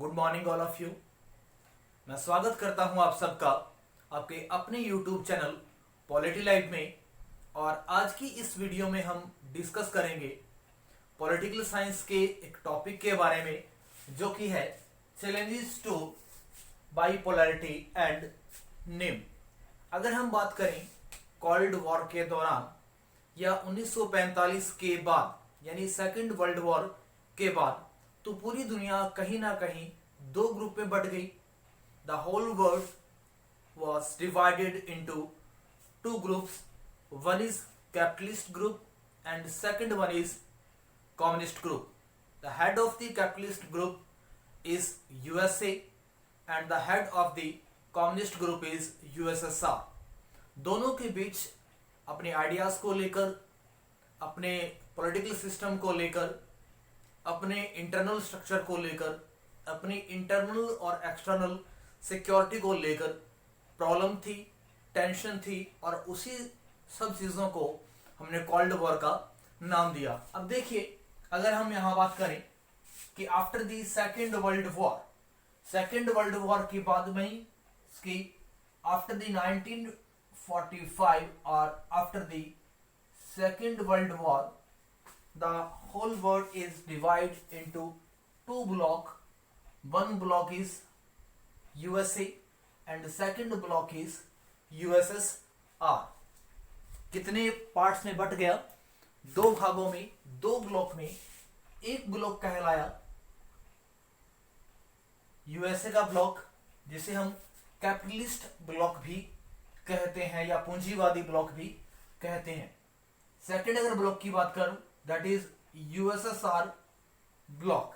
Good morning all of you. मैं स्वागत करता हूं आप सबका आपके अपने यूट्यूब चैनल पॉलिटी लाइव में। और आज की इस वीडियो में हम डिस्कस करेंगे पॉलिटिकल साइंस के एक टॉपिक के बारे में जो कि है चैलेंजेस टू बाइपोलैरिटी एंड निम। अगर हम बात करें कोल्ड वॉर के दौरान या 1945 के बाद यानी सेकेंड वर्ल्ड वॉर के बाद तो पूरी दुनिया कहीं ना कहीं दो ग्रुप में बट गई। The whole world was divided into two groups. One is capitalist group and second one is communist group. The head of the capitalist group is USA and the head of the communist group is USSR. दोनों के बीच अपने ideas को लेकर, अपने political system को लेकर, अपने internal structure को लेकर, अपनी इंटरनल और एक्सटर्नल सिक्योरिटी को लेकर प्रॉब्लम थी, टेंशन थी और उसी सब चीज़ों को हमने कोल्ड वॉर का नाम दिया। अब देखिए, अगर हम यहाँ बात करें कि after the second world war के बाद में इसकी आफ्टर दी 1945 और after the second world war the whole world is divided into two block. One block is USA and the second block is USSR. कितने पार्ट्स में but गया? दो भागों में, दो ब्लॉक में। एक ब्लॉक कहलाया यूएसए का ब्लॉक, जिसे हम कैपिटलिस्ट ब्लॉक भी कहते हैं या पूंजीवादी ब्लॉक भी कहते हैं। सेकेंड अगर ब्लॉक की बात करूं, that is USSR block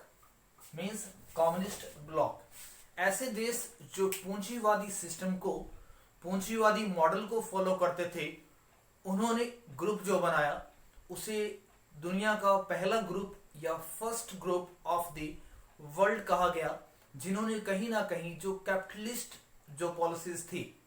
means communist bloc. ऐसे देश जो पूंजीवादी सिस्टम को, पूंजीवादी मॉडल को फॉलो करते थे, उन्होंने ग्रुप जो बनाया उसे दुनिया का पहला ग्रुप या first group of the world कहा गया, जिन्होंने कहीं ना कहीं जो कैपिटलिस्ट जो पॉलिसीज थी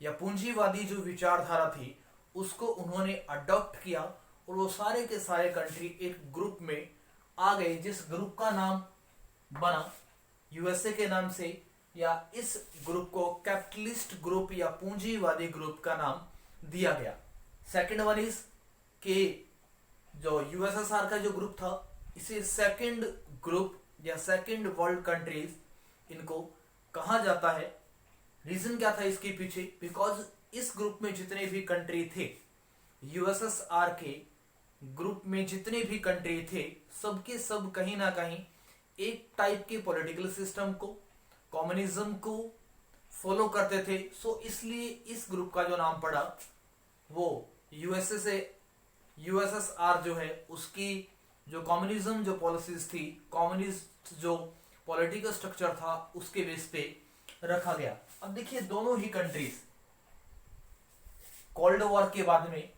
या पूंजीवादी जो विचारधारा थी उसको उन्होंने अडॉप्ट किया और वो सारे के सारे कंट्री एक ग्रुप में आ गए, जिस ग्रुप का नाम बना यूएसए के नाम से, या इस ग्रुप को कैपिटलिस्ट ग्रुप या पूंजीवादी ग्रुप का नाम दिया गया। सेकंड वन इज के जो यूएसएसआर का जो ग्रुप था, इसे सेकंड ग्रुप या सेकंड वर्ल्ड कंट्रीज इनको कहा जाता है। रीजन क्या था इसके पीछे? बिकॉज इस ग्रुप में जितने भी कंट्री थे, यूएसएसआर के ग्रुप में जितने भी कंट्री थे, सबके सब कहीं ना कहीं एक टाइप के पॉलिटिकल सिस्टम को, कम्युनिज्म को फॉलो करते थे। सो इसलिए इस ग्रुप का जो नाम पड़ा वो यूएसए से यूएसएसआर जो है उसकी जो कम्युनिज्म जो पॉलिसीज थी, कम्युनिस्ट जो पॉलिटिकल स्ट्रक्चर था, उसके बेस पे रखा गया। अब देखिए, दोनों ही कंट्रीज कोल्ड वॉर के बाद में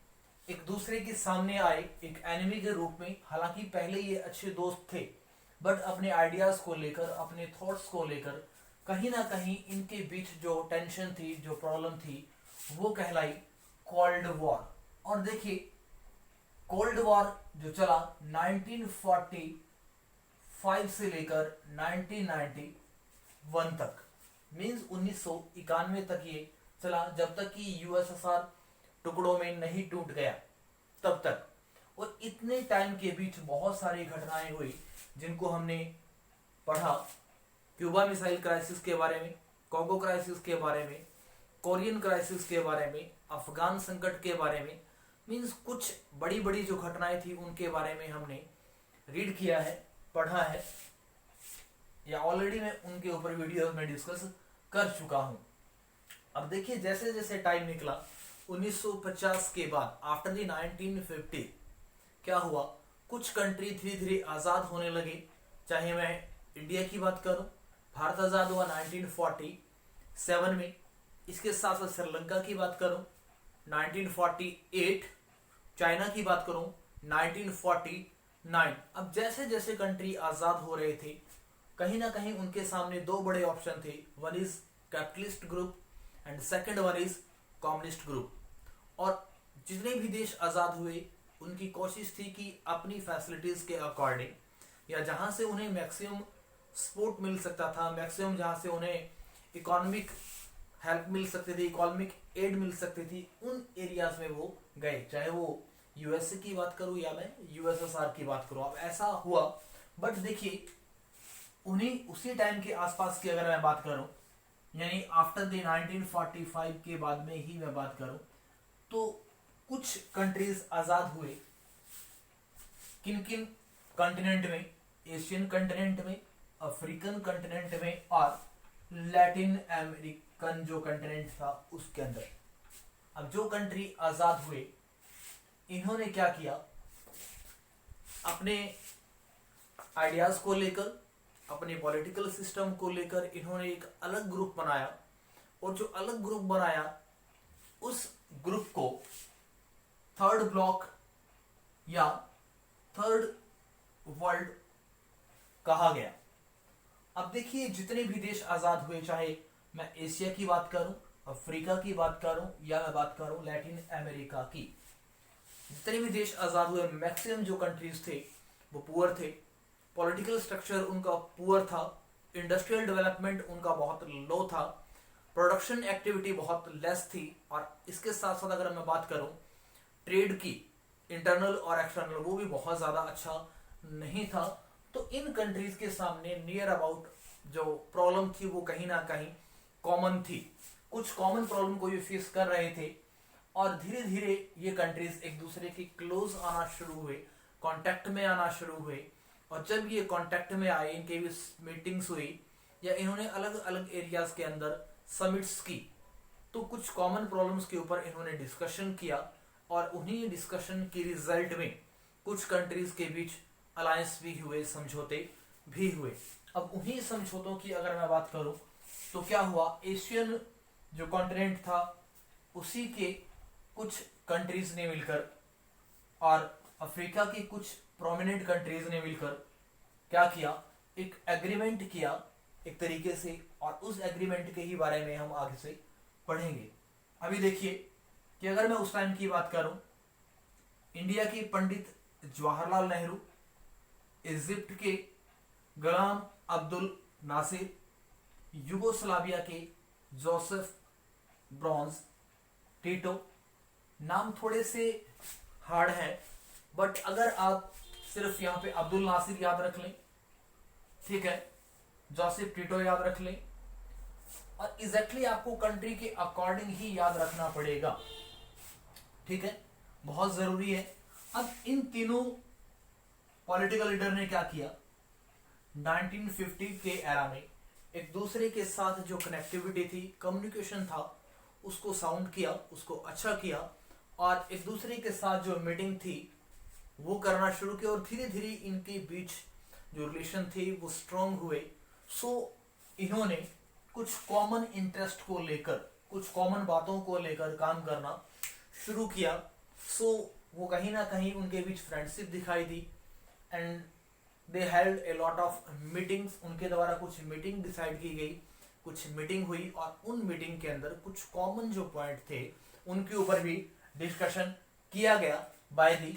एक दूसरे के सामने आए एक एनिमी के रूप में। हालांकि पहले ये अच्छे दोस्त थे, बट अपने आइडियाज को लेकर, अपने थॉट्स को लेकर कहीं ना कहीं इनके बीच जो टेंशन थी, जो प्रॉब्लम थी, वो कहलाई कोल्ड वॉर। और देखिए, कोल्ड वॉर जो चला 1945 से लेकर 1991 तक, मींस 1991 तक ये चला, जब तक कि यूएसएसआर टुकड़ों में नहीं टूट गया तब तक। और इतने टाइम के बीच बहुत सारी घटनाएं हुई जिनको हमने पढ़ा। क्यूबा मिसाइल क्राइसिस के बारे में, कॉन्गो क्राइसिस के बारे में, कोरियन क्राइसिस के बारे में, अफगान संकट के बारे में, मींस कुछ बड़ी बड़ी जो घटनाएं थी उनके बारे में हमने रीड किया है, पढ़ा है, या ऑलरेडी मैं उनके ऊपर वीडियो में डिस्कस कर चुका हूं। अब देखिए, जैसे जैसे टाइम निकला 1950 के बाद, आफ्टर द 1950 क्या हुआ, कुछ कंट्री धीरे धीरे आज़ाद होने लगे। चाहे मैं इंडिया की बात करूं, भारत आज़ाद हुआ 1947 में। इसके साथ साथ श्रीलंका की बात करूं 1948, चाइना की बात करूं 1949। अब जैसे जैसे कंट्री आज़ाद हो रहे थे, कहीं ना कहीं उनके सामने दो बड़े ऑप्शन थे। One is capitalist group and second one is communist group. और जितने भी देश आज़ाद हुए, उनकी कोशिश थी कि अपनी फैसिलिटीज़ के अकॉर्डिंग या जहाँ से उन्हें मैक्सिमम सपोर्ट मिल सकता था, मैक्सिमम जहाँ से उन्हें इकोनॉमिक हेल्प मिल सकती थी, इकोनॉमिक एड मिल सकती थी, उन एरियाज में वो गए। चाहे वो यूएसए की बात करूं या मैं यूएसएसआर की बात करूं, अब ऐसा हुआ। बट देखिए उन्हीं उसी टाइम के आसपास की अगर मैं बात करूं, यानी आफ्टर द 1945 के बाद में ही मैं बात करूं, तो कुछ कंट्रीज आजाद हुए। किन किन कॉन्टिनेंट में? एशियन कॉन्टिनेंट में, अफ्रीकन कॉन्टिनेंट में और लैटिन अमेरिकन जो कॉन्टिनेंट था उसके अंदर। अब जो कंट्री आजाद हुए, इन्होंने क्या किया, अपने आइडियाज को लेकर, अपने पॉलिटिकल सिस्टम को लेकर इन्होंने एक अलग ग्रुप बनाया। और जो अलग ग्रुप बनाया, उस ग्रुप को थर्ड ब्लॉक या थर्ड वर्ल्ड कहा गया। अब देखिए जितने भी देश आजाद हुए, चाहे मैं एशिया की बात करूं, अफ्रीका की बात करूं या मैं बात करूं लैटिन अमेरिका की, जितने भी देश आजाद हुए, मैक्सिमम जो कंट्रीज थे वो पुअर थे, पॉलिटिकल स्ट्रक्चर उनका पुअर था, इंडस्ट्रियल डेवलपमेंट उनका बहुत लो था, प्रोडक्शन एक्टिविटी बहुत लेस थी, और इसके साथ साथ अगर मैं बात करूं ट्रेड की, इंटरनल और एक्सटर्नल, वो भी बहुत ज्यादा अच्छा नहीं था। तो इन कंट्रीज के सामने नियर अबाउट जो प्रॉब्लम थी वो कहीं ना कहीं कॉमन थी। कुछ कॉमन प्रॉब्लम को ये फेस कर रहे थे, और धीरे धीरे ये कंट्रीज एक दूसरे के क्लोज आना शुरू हुए, कांटेक्ट में आना शुरू हुए। और जब ये कांटेक्ट में आए, इनके भी मीटिंग्स हुई या इन्होंने अलग अलग एरियाज के अंदर समिट्स की, तो कुछ कॉमन प्रॉब्लम्स के ऊपर इन्होंने डिस्कशन किया, और उन्हीं डिस्कशन के रिजल्ट में कुछ कंट्रीज के बीच अलायंस भी हुए, समझौते भी हुए। अब उन्हीं समझौतों की अगर मैं बात करूं तो क्या हुआ, एशियन जो कॉन्टिनेंट था उसी के कुछ कंट्रीज ने मिलकर और अफ्रीका की कुछ प्रोमिनेंट कंट्रीज ने मिलकर क्या किया, एक एग्रीमेंट किया एक तरीके से, और उस एग्रीमेंट के ही बारे में हम आगे से पढ़ेंगे। अभी देखिए कि अगर मैं उस टाइम की बात करूं, इंडिया के पंडित जवाहरलाल नेहरू, इजिप्ट के गुलाम अब्दुल नासिर, यूगोस्लाविया के जोसेफ ब्रॉन्ज टीटो, नाम थोड़े से हार्ड हैं, बट अगर आप सिर्फ यहाँ पे अब्दुल नासिर याद रख लें, ठीक है, जोसेफ टीटो याद रख लें, और एग्जैक्टली आपको कंट्री के अकॉर्डिंग ही याद रखना पड़ेगा, ठीक है, बहुत जरूरी है। अब इन तीनों पॉलिटिकल लीडर ने क्या किया, 1950 के एरा में एक दूसरे के साथ जो कनेक्टिविटी थी, कम्युनिकेशन था, उसको साउंड किया, उसको अच्छा किया, और एक दूसरे के साथ जो मीटिंग थी वो करना शुरू किया, और धीरे धीरे इनके बीच जो रिलेशन थे वो स्ट्रांग हुए। सो इन्होंने कुछ कॉमन इंटरेस्ट को लेकर, कुछ कॉमन बातों को लेकर काम करना शुरू किया। सो वो कहीं ना कहीं उनके बीच फ्रेंडशिप दिखाई दी, and they held a lot of meetings. उनके द्वारा कुछ मीटिंग डिसाइड की गई, कुछ मीटिंग हुई, और उन मीटिंग के अंदर कुछ कॉमन जो पॉइंट थे उनके ऊपर भी डिस्कशन किया गया बाय दी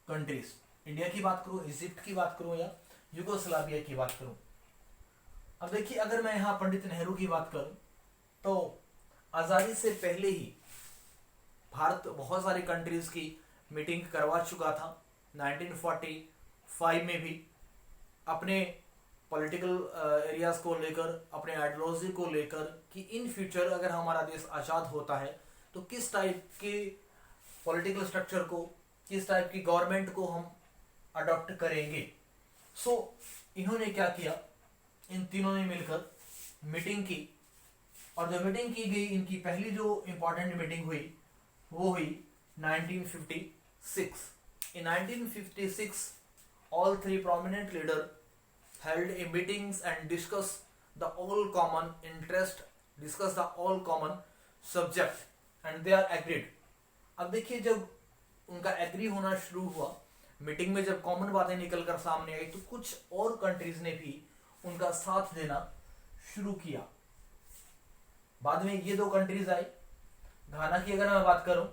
कंट्रीज। इंडिया की बात करूं, इजिप्ट की बात करूं या यूगोस्लाविया की बात करूं। अब देखिए अगर मैं यहां पंडित नेहरू की बात करूं तो आजादी से पहले ही भारत बहुत सारी कंट्रीज की मीटिंग करवा चुका था। 1945 में भी अपने पॉलिटिकल एरियाज को लेकर, अपने आइडियोलॉजी को लेकर कि इन फ्यूचर अगर हमारा देश आज़ाद होता है तो किस टाइप के पॉलिटिकल स्ट्रक्चर को, किस टाइप की गवर्नमेंट को हम अडॉप्ट करेंगे। सो इन्होंने क्या किया, इन तीनों ने मिलकर मीटिंग की, और जो मीटिंग की गई, इनकी पहली जो इंपॉर्टेंट मीटिंग हुई वो हुई 1956। In 1956, all three prominent leaders held a meetings and discussed the all common interest, discussed the all common subject, and they are agreed. अब देखिए जब उनका एग्री होना शुरू हुआ, मीटिंग में जब कॉमन बातें निकलकर सामने आई, तो कुछ और कंट्रीज ने भी उनका साथ देना शुरू किया। बाद में ये दो कंट्रीज आई, घाना की अगर मैं बात करूं,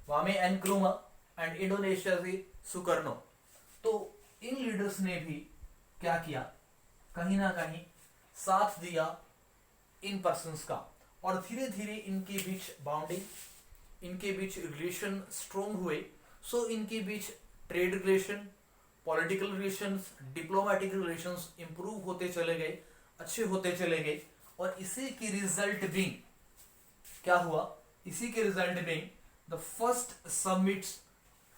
वामे एनक्रुमा एंड इंडोनेशिया से सुकर्नो। तो इन लीडर्स ने भी क्या किया, कहीं ना कहीं साथ दिया इन पर्सन्स का, और धीरे धीरे इनके बीच बॉन्डिंग, इनके बीच रिलेशन स्ट्रोंग हुए। सो इनके बीच trade relation, political relations, diplomatic relations improve होते चले गए, अच्छे होते चले गए। और इसी की रिजल्ट बिंग क्या हुआ, इसी के result being the first summits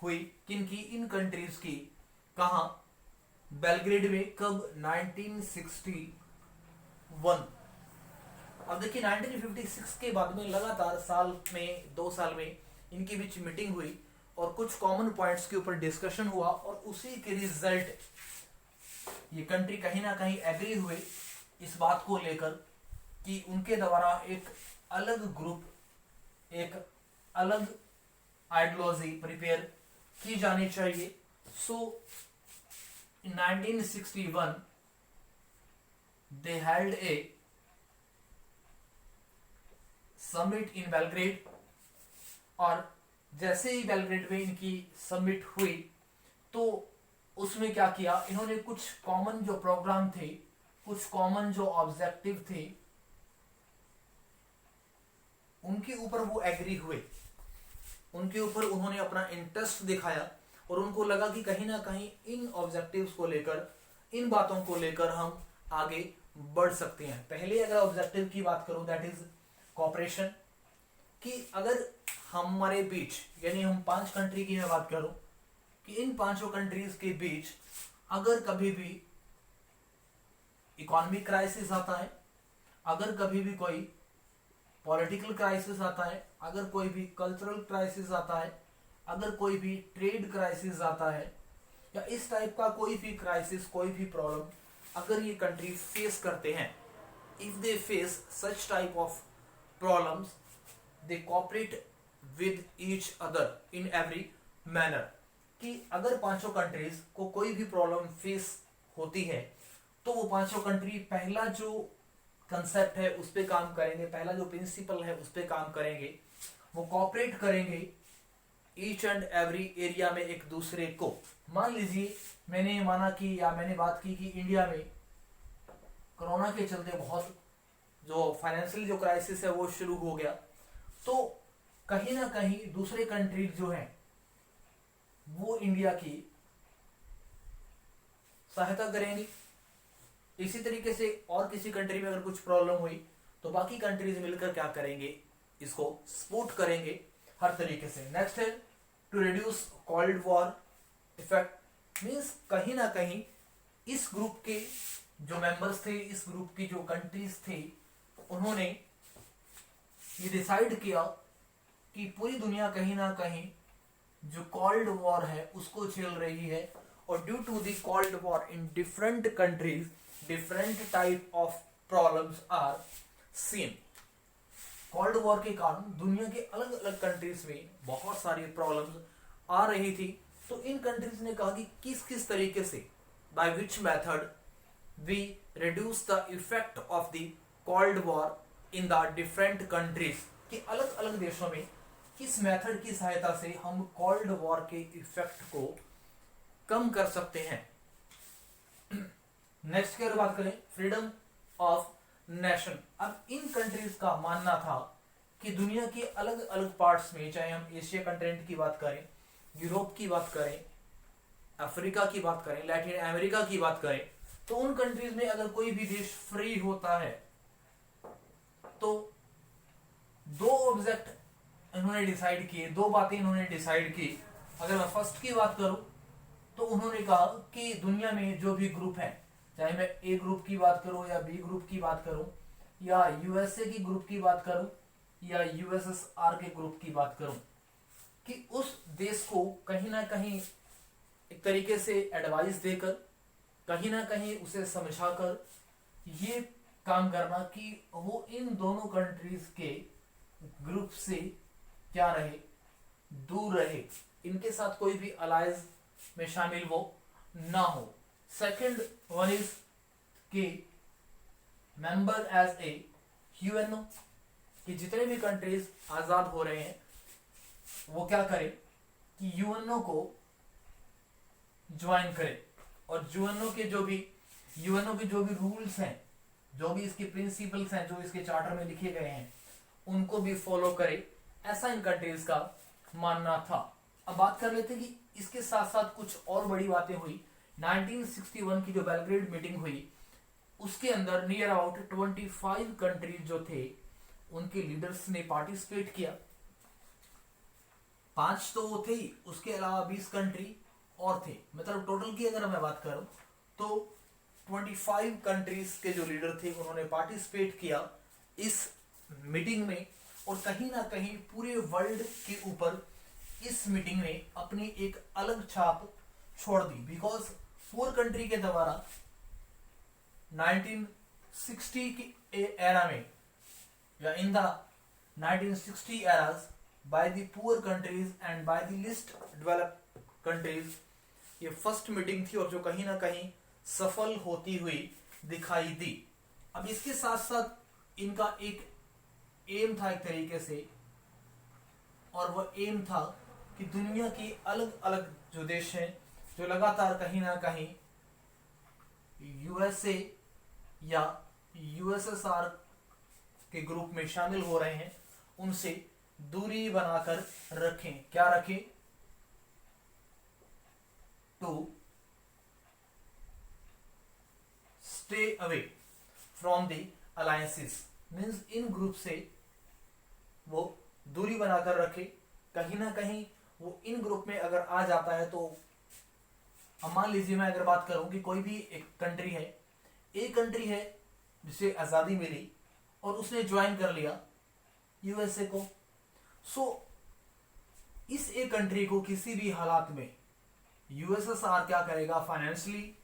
हुई किनकी, इन कंट्रीज की। कहा, बेलग्रेड में, कब, 1961। अब देखिए 1956 के बाद में लगातार साल में 2 साल में इनके बीच मीटिंग हुई और कुछ कॉमन पॉइंट्स के ऊपर डिस्कशन हुआ, और उसी के रिजल्ट ये कंट्री कहीं ना कहीं एग्री हुए इस बात को लेकर कि उनके द्वारा एक अलग ग्रुप, एक अलग आइडियोलॉजी प्रिपेयर की जानी चाहिए। सो in 1961 they held a summit in Belgrade, और जैसे ही बेलग्रेड में इनकी समिट हुई तो उसमें क्या किया इन्होंने, कुछ कॉमन जो प्रोग्राम थे, कुछ कॉमन जो ऑब्जेक्टिव थे, उनके ऊपर वो एग्री हुए, उनके ऊपर उन्होंने अपना इंटरेस्ट दिखाया, और उनको लगा कि कहीं ना कहीं इन ऑब्जेक्टिव्स को लेकर, इन बातों को लेकर हम आगे बढ़ सकते हैं। पहले अगर ऑब्जेक्टिव की बात करूं, दैट इज कोऑपरेशन, कि अगर हमारे बीच, यानी हम 5 कंट्री की मैं बात करूं, कि इन 5 कंट्रीज के बीच अगर कभी भी इकोनॉमिक क्राइसिस आता है, अगर कभी भी कोई पॉलिटिकल क्राइसिस आता है, अगर कोई भी कल्चरल क्राइसिस आता है, अगर कोई भी ट्रेड क्राइसिस आता है, या इस टाइप का कोई भी क्राइसिस, कोई भी प्रॉब्लम अगर ये कंट्री फेस करते हैं, if they face such type of problems, they cooperate with each other in every manner. कि अगर 5 कंट्रीज को कोई भी प्रॉब्लम फेस होती है तो वो 5 कंट्री पहला जो कंसेप्ट है उस पे काम करेंगे, पहला जो प्रिंसिपल है उस पे काम करेंगे, वो कोऑपरेट करेंगे ईच एंड एवरी एरिया में एक दूसरे को। मान लीजिए मैंने माना कि, या मैंने बात की कि इंडिया में कोरोना के चलते बहुत जो फाइनेंशियल जो क्राइसिस है वो शुरू हो गया, तो कहीं ना कहीं दूसरे कंट्रीज जो हैं वो इंडिया की सहायता करेंगी। इसी तरीके से और किसी कंट्री में अगर कुछ प्रॉब्लम हुई तो बाकी कंट्रीज मिलकर क्या करेंगे, इसको सपोर्ट करेंगे हर तरीके से। नेक्स्ट है to reduce cold war effect, means कहीं ना कहीं इस ग्रुप के जो मेंबर्स थे, इस ग्रुप की जो कंट्रीज थे, उन्होंने ये डिसाइड किया कि पूरी दुनिया कहीं ना कहीं जो कोल्ड वॉर है उसको झेल रही है, और due to the cold war in different countries different type of problems are seen. Cold war के कारण दुनिया के अलग अलग कंट्रीज में बहुत सारी प्रॉब्लम्स आ रही थी, तो इन कंट्रीज ने कहा कि किस किस तरीके से, by which method we reduce the effect of the cold war in the different countries, कि अलग अलग देशों में किस मेथड की सहायता से हम कोल्ड वॉर के इफेक्ट को कम कर सकते हैं। नेक्स्ट की अगर बात करें, फ्रीडम ऑफ नेशन। अब इन कंट्रीज का मानना था कि दुनिया के अलग अलग पार्ट्स में, चाहे हम एशिया कंटिनेंट की बात करें, यूरोप की बात करें, अफ्रीका की बात करें, लैटिन अमेरिका की बात करें, तो उन कंट्रीज में अगर कोई भी देश फ्री होता है तो 2 ऑब्जेक्ट इन्होंने डिसाइड किए, 2 बातें इन्होंने डिसाइड की। अगर मैं फर्स्ट की बात करूं तो उन्होंने कहा कि दुनिया में जो भी ग्रुप है, चाहे मैं ए ग्रुप की बात करूं या बी ग्रुप की बात करूं, या यूएसए की ग्रुप की बात करूं या यूएसएसआर के ग्रुप की बात करूं, कि उस देश को कहीं ना कहीं एक तरीके से एडवाइस देकर, कहीं ना कहीं उसे समझाकर ये काम करना कि वो इन दोनों कंट्रीज के ग्रुप से क्या रहे, दूर रहे, इनके साथ कोई भी अलायंस में शामिल वो ना हो। सेकंड वन इज कि मेंबर एज ए यूएनओ, कि जितने भी कंट्रीज आजाद हो रहे हैं वो क्या करें कि यूएनओ को ज्वाइन करें, और यूएनओ के जो भी यूएनओ के जो भी रूल्स हैं, जो भी इसके प्रिंसिपल्स हैं, जो इसके चार्टर में लिखे गए हैं, उनको भी फॉलो करे, ऐसा इन कंट्रीज का मानना था। अब बात कर लेते हैं कि इसके साथ साथ कुछ और बड़ी बातें हुई। 1961 की जो बेलग्रेड मीटिंग हुई, उसके अंदर नियर अबाउट 25 कंट्रीज जो थे उनके लीडर्स ने पार्टिसिपेट किया। 5 तो वो थे ही, उसके अलावा 20 कंट्री और थे, मतलब टोटल की अगर मैं बात करूं तो 25 कंट्रीज के जो लीडर थे उन्होंने पार्टिसिपेट किया इस मीटिंग में। और कहीं ना कहीं पूरे वर्ल्ड के ऊपर इस मीटिंग ने अपनी एक अलग छाप छोड़ दी, बिकॉज 4 कंट्री के द्वारा 1960 की एरा में या in the 1960 eras by the poor countries and by the least developed countries, ये फर्स्ट मीटिंग थी और जो कहीं ना कहीं सफल होती हुई दिखाई दी। अब इसके साथ साथ इनका एक एम था एक तरीके से, और वह एम था कि दुनिया के अलग अलग जो देश हैं जो लगातार कहीं ना कहीं यूएसए या यूएसएसआर के ग्रुप में शामिल हो रहे हैं, उनसे दूरी बनाकर रखें। क्या रखें? To stay away from the alliances, means इन ग्रुप से वो दूरी बनाकर रखे। कहीं ना कहीं वो इन ग्रुप में अगर आ जाता है तो, अब मान लीजिए मैं अगर बात करूं कि कोई भी एक कंट्री है, एक कंट्री है जिसे आजादी मिली और उसने ज्वाइन कर लिया यूएसए को, सो इस एक कंट्री को किसी भी हालात में यूएसएसआर क्या करेगा, फाइनेंशियली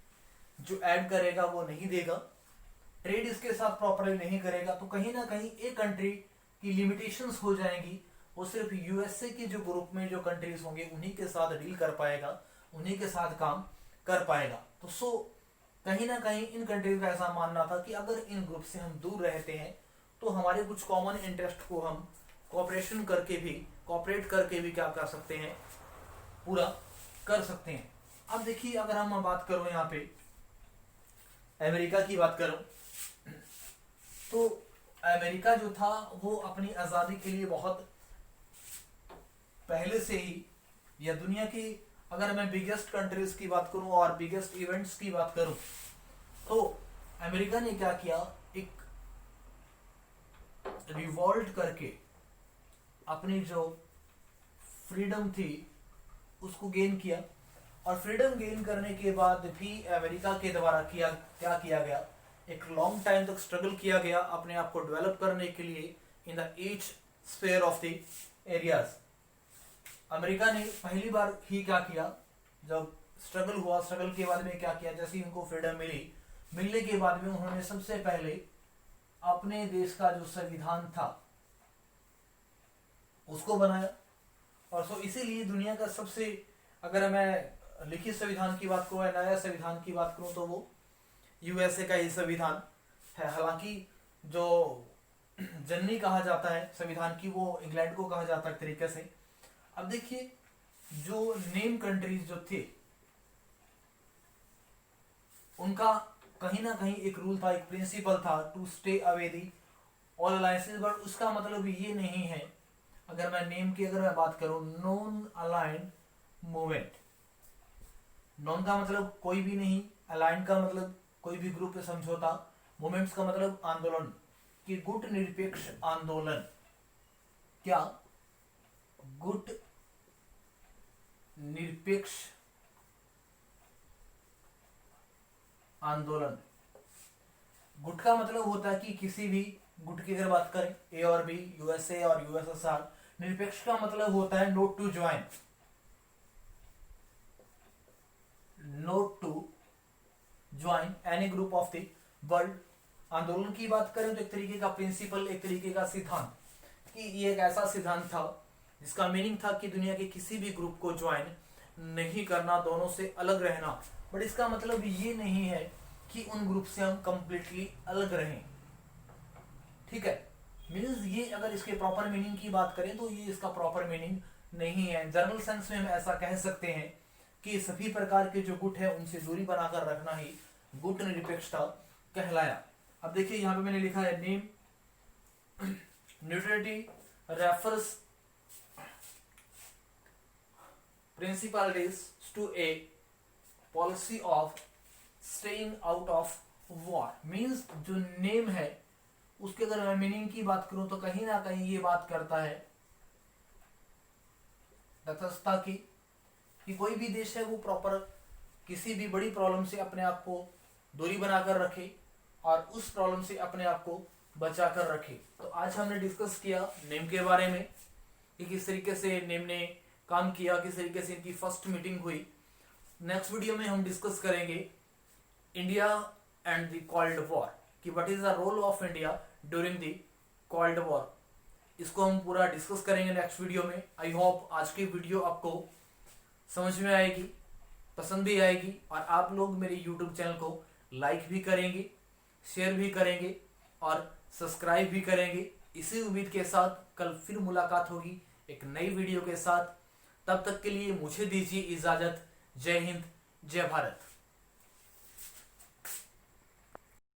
जो ऐड करेगा वो नहीं देगा, ट्रेड इसके साथ प्रॉपरली नहीं करेगा, तो कहीं ना कहीं एक कंट्री की लिमिटेशंस हो जाएंगी। वो सिर्फ यूएसए के जो ग्रुप में जो कंट्रीज होंगे उन्हीं के साथ डील कर पाएगा, उन्हीं के साथ काम कर पाएगा। तो सो कहीं ना कहीं इन कंट्रीज का ऐसा मानना था कि अगर इन ग्रुप से हम दूर रहते हैं तो हमारे कुछ कॉमन इंटरेस्ट को हम कोऑपरेट करके भी क्या कर सकते हैं, पूरा कर सकते हैं। अब देखिए, अगर हम बात करो यहाँ पे अमेरिका की बात करूं तो अमेरिका जो था वो अपनी आजादी के लिए बहुत पहले से ही, या दुनिया की अगर मैं बिगेस्ट कंट्रीज की बात करूं और बिगेस्ट इवेंट्स की बात करूं तो अमेरिका ने क्या किया, एक रिवॉल्ट करके अपनी जो फ्रीडम थी उसको गेन किया। और फ्रीडम गेन करने के बाद भी अमेरिका के द्वारा क्या किया गया, एक लॉन्ग टाइम तक स्ट्रगल किया गया अपने आप को डेवलप करने के लिए in the each sphere of the areas. America ने पहली बार ही क्या किया, जब स्ट्रगल हुआ, स्ट्रगल के बाद में क्या किया, जैसे उनको फ्रीडम मिलने के बाद में उन्होंने सबसे पहले अपने देश का जो संविधान था उसको बनाया। और सो इसीलिए दुनिया का सबसे, अगर मैं लिखित संविधान की बात करूं या नया संविधान की बात करूं तो वो यूएसए का ही संविधान है। हालांकि जो जननी कहा जाता है संविधान की वो इंग्लैंड को कहा जाता है एक तरीके से। अब देखिए, जो नेम कंट्रीज जो थे उनका कहीं ना कहीं एक रूल था, एक प्रिंसिपल था, to stay away the all alliances. But उसका मतलब ये नहीं है, अगर मैं नेम की अगर मैं बात करूं, नॉन अलाइंड मूवमेंट, नॉन का मतलब कोई भी नहीं, अलाइंड का मतलब कोई भी ग्रुप पे समझौता, मूवमेंट्स का मतलब आंदोलन, कि गुट निरपेक्ष आंदोलन, क्या गुट निरपेक्ष आंदोलन। गुट का मतलब होता है कि किसी भी गुट की अगर बात करें, ए और बी, यूएसए और यूएसएसआर। निरपेक्ष का मतलब होता है not to join, not to join any group of the world. आंदोलन की बात करें तो एक तरीके का प्रिंसिपल, एक तरीके का सिद्धांत, कि ये एक ऐसा सिद्धांत था जिसका मीनिंग था कि दुनिया के किसी भी ग्रुप को ज्वाइन नहीं करना, दोनों से अलग रहना। बट इसका मतलब ये नहीं है कि उन ग्रुप से हम कंप्लीटली अलग रहें, ठीक है। मीन्स ये अगर इसके प्रॉपर मीनिंग की बात करें तो ये इसका प्रॉपर मीनिंग नहीं है। जनरल सेंस में हम ऐसा कह सकते हैं कि सभी प्रकार के जो गुट है उनसे दूरी बनाकर रखना ही गुट निरपेक्षता कहलाया। अब देखिए यहाँ पे मैंने लिखा है name neutrality refers principalities to a policy of staying out of war। Means जो नेम है उसके अगर मैं मीनिंग की बात करूं तो कहीं ना कहीं ये बात करता है तटस्थता की, कि कोई भी देश है वो प्रॉपर किसी भी बड़ी प्रॉब्लम से अपने आप को दूरी बनाकर रखे और उस प्रॉब्लम से अपने आप को बचा कर रखे। तो आज हमने डिस्कस किया नेम के बारे में कि किस तरीके से नेम ने काम किया, किस तरीके से इनकी फर्स्ट मीटिंग हुई। नेक्स्ट वीडियो में हम डिस्कस करेंगे India and the cold war, कि what is the role of India during the cold war. इसको हम पूरा डिस्कस करेंगे नेक्स्ट वीडियो में। आई होप आज की वीडियो आपको समझ में आएगी, पसंद भी आएगी और आप लोग मेरे यूट्यूब चैनल को लाइक भी करेंगे, शेयर भी करेंगे और सब्सक्राइब भी करेंगे। इसी उम्मीद के साथ कल फिर मुलाकात होगी एक नई वीडियो के साथ। तब तक के लिए मुझे दीजिए इजाजत। जय हिंद, जय भारत।